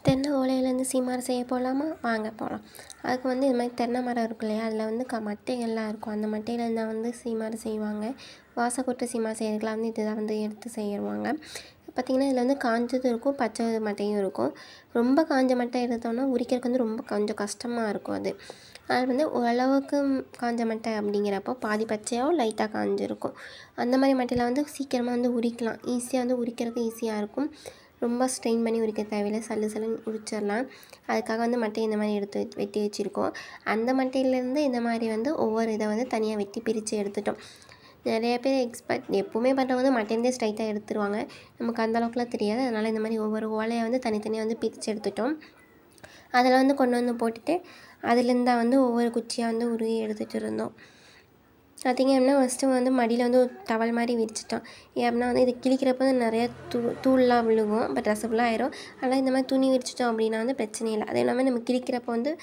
தென்னை ஓலையிலேருந்து சீமார் செய்ய போகலாமா? வாங்க போகலாம். அதுக்கு வந்து இது மாதிரி தென்னை மரம் இருக்கும் இல்லையா, அதில் வந்து மட்டைகள்லாம் இருக்கும். அந்த மட்டையிலேருந்து தான் வந்து சீமார் செய்வாங்க. வாசக்கூட்டு சீமார் செய்கிறதுக்குலாம் வந்து இதுதான் வந்து எடுத்து செய்வாங்க. பார்த்திங்கன்னா இதில் வந்து காஞ்சதும் இருக்கும், பச்சை மட்டையும் இருக்கும். ரொம்ப காஞ்ச மட்டை எடுத்தோம்னா உரிக்கிறதுக்கு வந்து ரொம்ப கொஞ்சம் கஷ்டமாக இருக்கும். அது வந்து ஓரளவுக்கு காஞ்ச மட்டை அப்படிங்கிறப்போ பாதி பச்சையாகவும் லைட்டாக காஞ்சிருக்கும். அந்த மாதிரி மட்டையில் வந்து சீக்கிரமாக வந்து உரிக்கலாம். ஈஸியாக வந்து உரிக்கிறதுக்கு ஈஸியாக இருக்கும். ரொம்ப ஸ்ட்ரெயின் பண்ணி உரிக்க தேவையில்லை, சல்லுன்னு உரிச்சிடலாம். அதுக்காக வந்து மட்டையை இந்த மாதிரி எடுத்து வெட்டி வச்சுருக்கோம். அந்த மட்டையிலேருந்து இந்த மாதிரி வந்து ஒவ்வொரு இதை வந்து தனியாக வெட்டி பிரித்து எடுத்துட்டோம். நிறைய பேர் எக்ஸ்பர்ட் எப்போவுமே பண்ணுறவங்க வந்து மட்டையிலேருந்தே ஸ்ட்ரைட்டாக எடுத்துருவாங்க. நமக்கு அந்தளவுக்குலாம் தெரியாது. அதனால் இந்த மாதிரி ஒவ்வொரு ஓலையை வந்து தனித்தனியாக வந்து பிரித்து எடுத்துட்டோம். அதில் வந்து கொண்டு வந்து போட்டுட்டு அதுலேருந்து தான் வந்து ஒவ்வொரு குச்சியாக வந்து உருவி எடுத்துகிட்டு இருந்தோம். பார்த்திங்க அப்படின்னா ஃபஸ்ட்டு வந்து மடியில் வந்து ஒரு டவல் மாதிரி விரிச்சிட்டோம். அப்படின்னா வந்து இது கிழிக்கிறப்ப வந்து நிறையா தூள்லாம் விழுகும், பட் ட்ரெஸ்ஸு ஃபுல்லாக ஆயிரும். ஆனால் இந்த மாதிரி துணி விரிச்சிட்டோம் அப்படின்னா வந்து பிரச்சனை இல்லை. அதே இல்லாமல் நம்ம கிழிக்கிறப்போ வந்து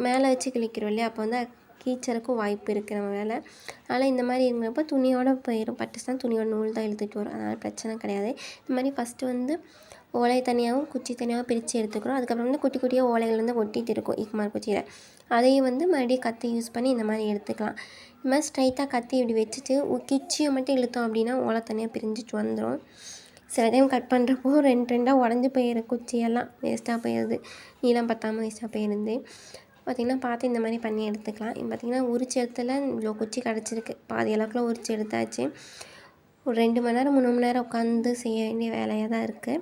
மேலே வச்சு கிழிக்கிறோம் இல்லையா, அப்போ வந்து கீச்சறக்கும் வாய்ப்பு இருக்குது நம்ம மேலே. அதனால் இந்த மாதிரி இருக்கிறப்போ துணியோடு போயிடும். பட்டுச்சுன்னா துணியோட நூல் தான் இழுத்துட்டு வரும். அதனால் பிரச்சனை கிடையாது. இந்த மாதிரி ஃபஸ்ட்டு வந்து ஓலை தனியாகவும் குச்சி தனியாகவும் பிரித்து எடுத்துக்கிறோம். அதுக்கப்புறம் வந்து குட்டி குட்டியாக ஓலைகள் வந்து ஒட்டிகிட்டு இருக்கும் ஈக்குமார் குச்சியில். அதையும் வந்து மறுபடியும் கத்தி யூஸ் பண்ணி இந்த மாதிரி எடுத்துக்கலாம். இந்த மாதிரி ஸ்ட்ரைட்டாக கத்தி இப்படி வச்சுட்டு குச்சியை மட்டும் இழுத்தோம் அப்படின்னா ஓலை தனியாக பிரிஞ்சிட்டு வந்துடும். சில டைம் கட் பண்ணுறப்போ ரெண்டாக உடஞ்சி போயிடும், குச்சியெல்லாம் வேஸ்ட்டாக போயிடுது, நீளம் பத்தாமல் வேஸ்ட்டாக போயிடுது. பார்த்திங்கன்னா பார்த்து இந்த மாதிரி பண்ணி எடுத்துக்கலாம். பார்த்திங்கன்னா உரிச்ச இடத்துல இவ்வளோ குச்சி கிடச்சிருக்கு. பாதி அளவுக்குலாம் உரிச்சு எடுத்தாச்சு. ஒரு 2 மணி நேரம் 3 மணி நேரம் உட்காந்து செய்ய வேண்டிய வேலையாக தான் இருக்குது.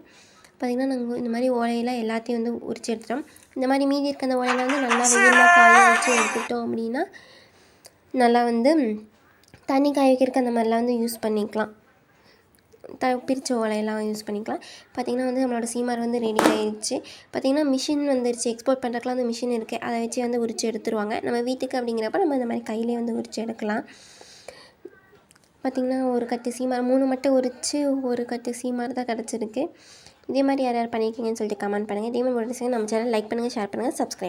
பார்த்திங்கன்னா நாங்கள் இந்த மாதிரி ஓலையெல்லாம் எல்லாத்தையும் வந்து உரிச்சு எடுத்துட்டோம். இந்த மாதிரி மீதி இருக்க அந்த ஓலையில் வந்து நல்லா வெயிலில் காய வச்சு எடுத்துக்கிட்டோம் அப்படின்னா நல்லா வந்து தண்ணி காய வைக்கிறதுக்கு அந்த மாதிரிலாம் வந்து யூஸ் பண்ணிக்கலாம். பிரித்த ஓலையெல்லாம் யூஸ் பண்ணிக்கலாம். பார்த்திங்கன்னா வந்து நம்மளோட சீமார் வந்து ரெடி ஆகிடுச்சு. பார்த்திங்கன்னா மிஷின் வந்துருச்சு, எக்ஸ்போர்ட் பண்ணுறதுக்குலாம் வந்து மிஷின் இருக்குது. அதை வச்சு வந்து உரிச்சு எடுத்துருவாங்க. நம்ம வீட்டுக்கு அப்படிங்கிறப்ப நம்ம இந்த மாதிரி கையிலே வந்து உரிச்சு எடுக்கலாம். பார்த்திங்கன்னா ஒரு கட்டு சீமார் 3 மட்டை உரித்து ஒரு கட்டு சீமார் தான் கிடச்சிருக்கு. இதே மாதிரி யார் யார் பண்ணியிருக்கீங்கன்னு சொல்லிட்டு கமெண்ட் பண்ணுங்கள். இதே மாதிரி நம்ம சேனல் லைக் பண்ணுங்கள், ஷேர் பண்ணுங்கள், சப்ஸ்கிரைப்